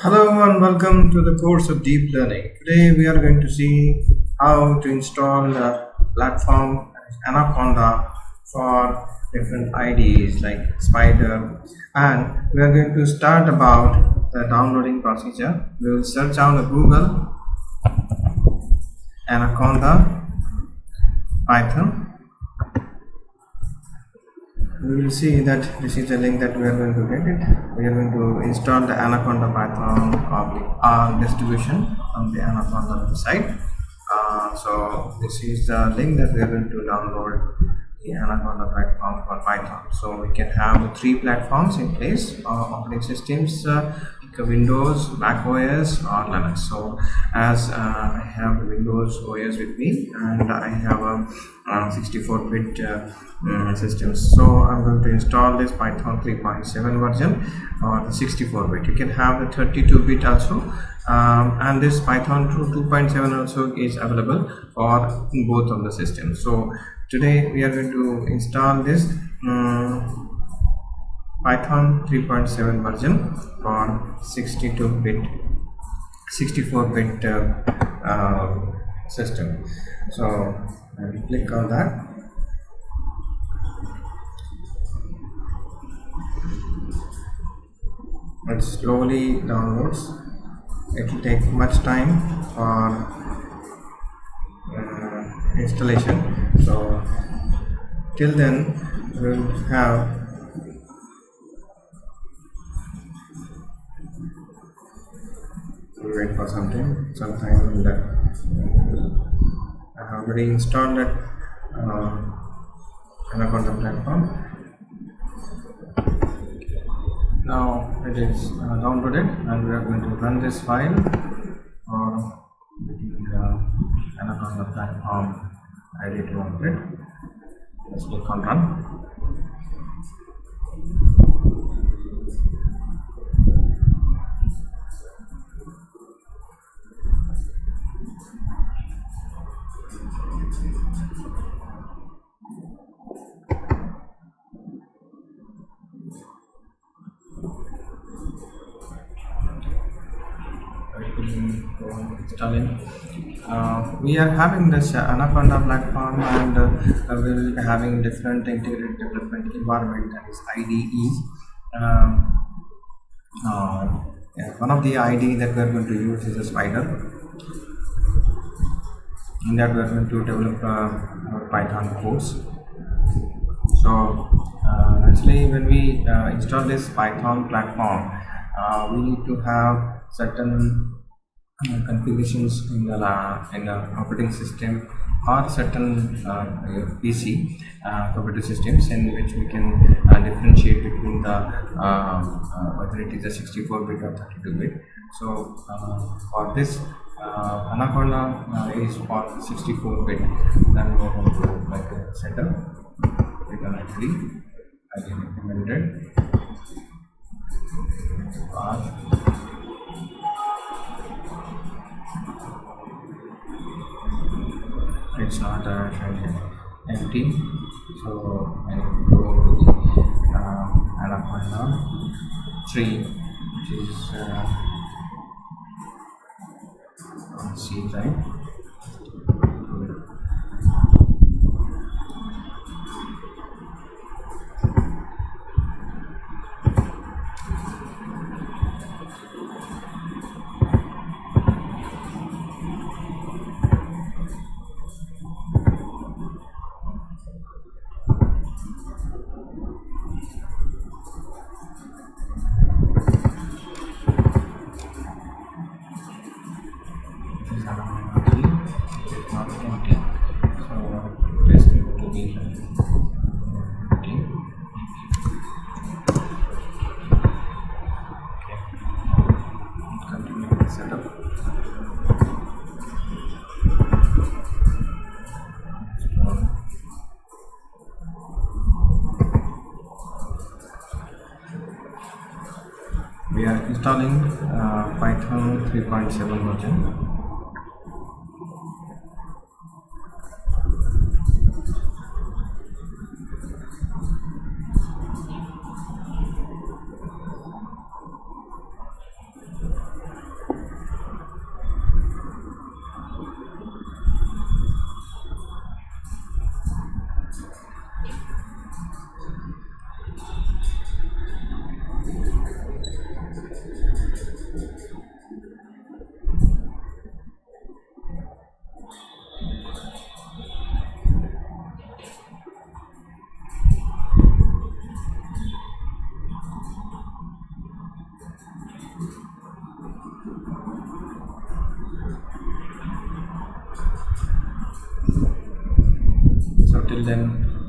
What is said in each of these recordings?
Hello and welcome to the course of deep learning. Today we are going to see how to install the platform Anaconda for different IDEs like Spider, and we are going to start about the downloading procedure. We will search on Google Anaconda Python. We will see that this is the link that we are going to get it. We are going to install the Anaconda Python of the R distribution on the Anaconda website. So this is the link that we are going to download the Anaconda platform for Python. So we can have the three platforms in place: operating systems, like Windows, Mac OS, or Linux. So as I have Windows OS with me, and I have a 64-bit system, so I'm going to install this Python 3.7 version for the 64-bit. You can have the 32-bit also, and this Python 2.7 also is available for both of the systems. So today we are going to install this Python 3.7 version for 64-bit system. So I will click on that. It slowly downloads. It will take much time for installation. So till then we will have wait for something. Sometime that I have already installed that Anaconda platform. Now it is downloaded, and we are going to run this file for the Anaconda platform ID 200. Let's click on run. Installing. We are having this Anaconda platform, and we will be having different integrated development environment, that is IDEs. One of the IDE that we are going to use is a Spider. In that we are going to develop our Python codes. So actually, when we install this Python platform, we need to have certain configurations in the operating system, or certain PC computer systems, in which we can differentiate between the whether it is a 64-bit or 32-bit. So for this Anaconda is for 64-bit. Then we are going to like a setup. We can actually recommended it's not empty, so I go to the Anaconda 3, which is C drive. We are installing Python 3.7 version.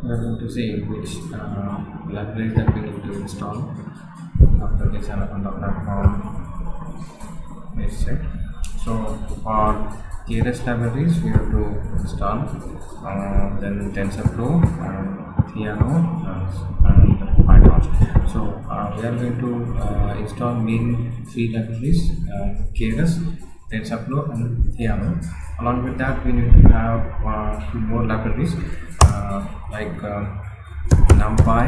we are going to see which libraries that we need to install after this Anaconda platform is set. So for Keras libraries we have to install then TensorFlow and Theano and PyTorch. So we are going to install main three libraries, Keras, TensorFlow and Theano. Along with that we need to have two more libraries like NumPy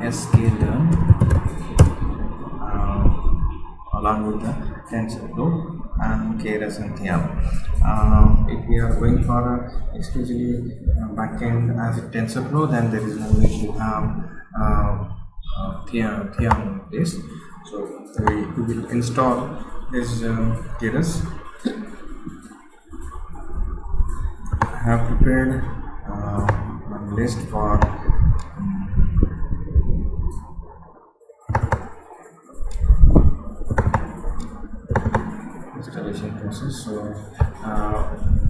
sklearn along with the TensorFlow and Keras and Theano. If we are going for exclusively backend as a TensorFlow, then there is no need to have Theano in place. So we will install this Keras. I have prepared one list for installation process. So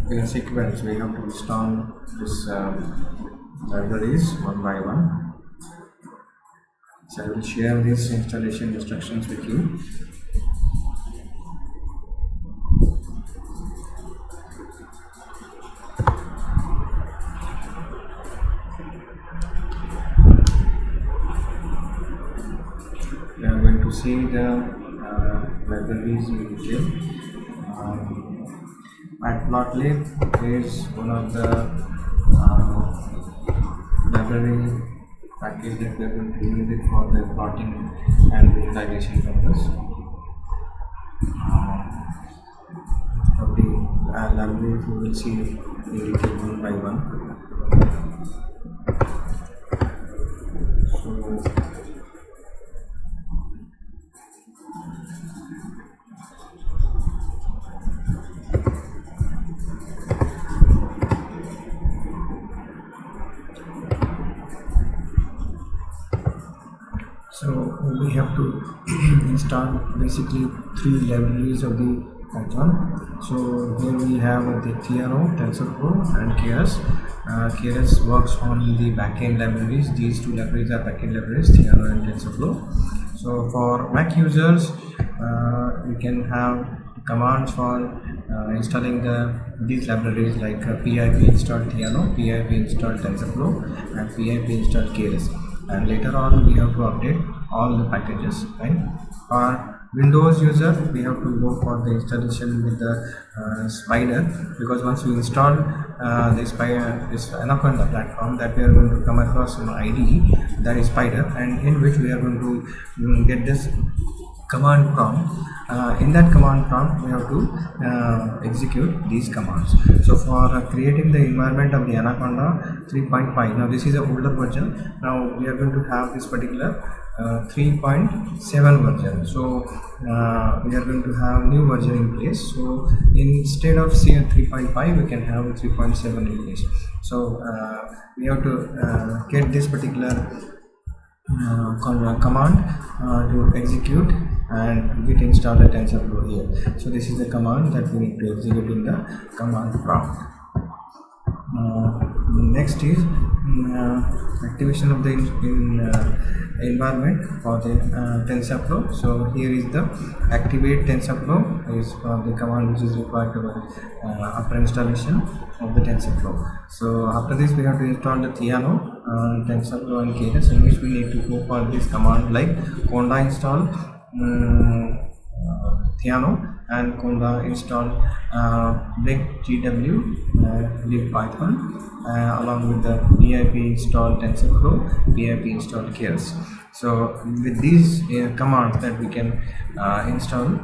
in a sequence we have to install this libraries one by one. So I will share these installation instructions with you. We are going to see the libraries in detail. Matplotlib is one of the library package that we are going to use it for the plotting and visualization purpose. For the libraries we will see in detail one by one. So we have to install basically three libraries of the Python. So here we have the Theano, TensorFlow and Keras. Keras works on the backend libraries. These two libraries are backend libraries, Theano and TensorFlow. So for Mac users, we can have commands for installing these libraries like pip install Theano, pip install TensorFlow and pip install Keras. And later on we have to update all the packages, right? For Windows user we have to go for the installation with the Spider, because once we install this Anaconda platform, that we are going to come across an IDE, that is Spider, and in which we are going to get this command prompt. In that command prompt we have to execute these commands. So for creating the environment of the Anaconda 3.5, now this is a older version. Now we are going to have this particular 3.7 version. So we are going to have new version in place. So instead of say 3.5 we can have a 3.7 in place. So we have to get this particular command to execute and get installed a TensorFlow here. So this is the command that we need to execute in the command prompt. Next is activation of the environment for the TensorFlow. So here is the activate TensorFlow is the command which is required to after installation of the TensorFlow. So after this we have to install the Theano, TensorFlow and Keras, in which we need to go for this command like conda install Theano and conda install BigGW libpython along with the pip install TensorFlow, pip install Keras. So with these commands that we can install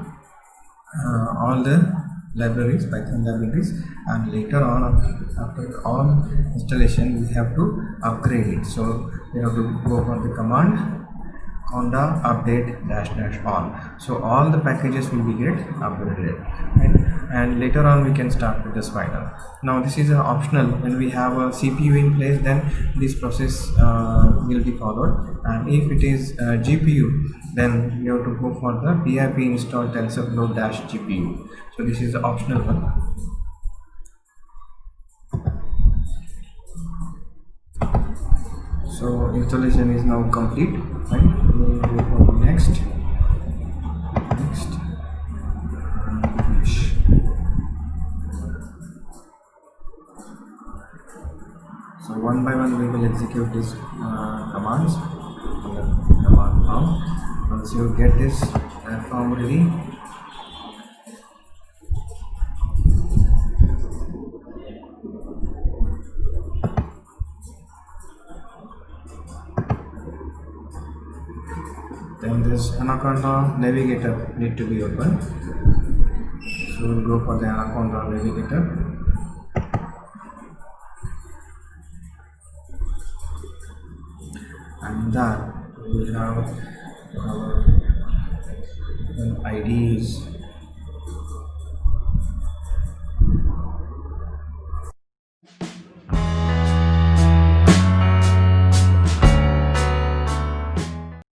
all the libraries, Python libraries, and later on after all installation we have to upgrade it. So we have to go for the command Anaconda update dash dash on. So all the packages will be get updated, right? And later on we can start with the spider. Now this is optional. When we have a CPU in place, then this process will be followed, and if it is GPU, then we have to go for the pip install tensorflow dash GPU. So this is the optional one. So installation is now complete, right? We will go for next. So one by one we will execute these commands on the command prompt. Once you get this form ready, then this Anaconda navigator need to be open. So we'll go for the Anaconda navigator. And that we will have IDs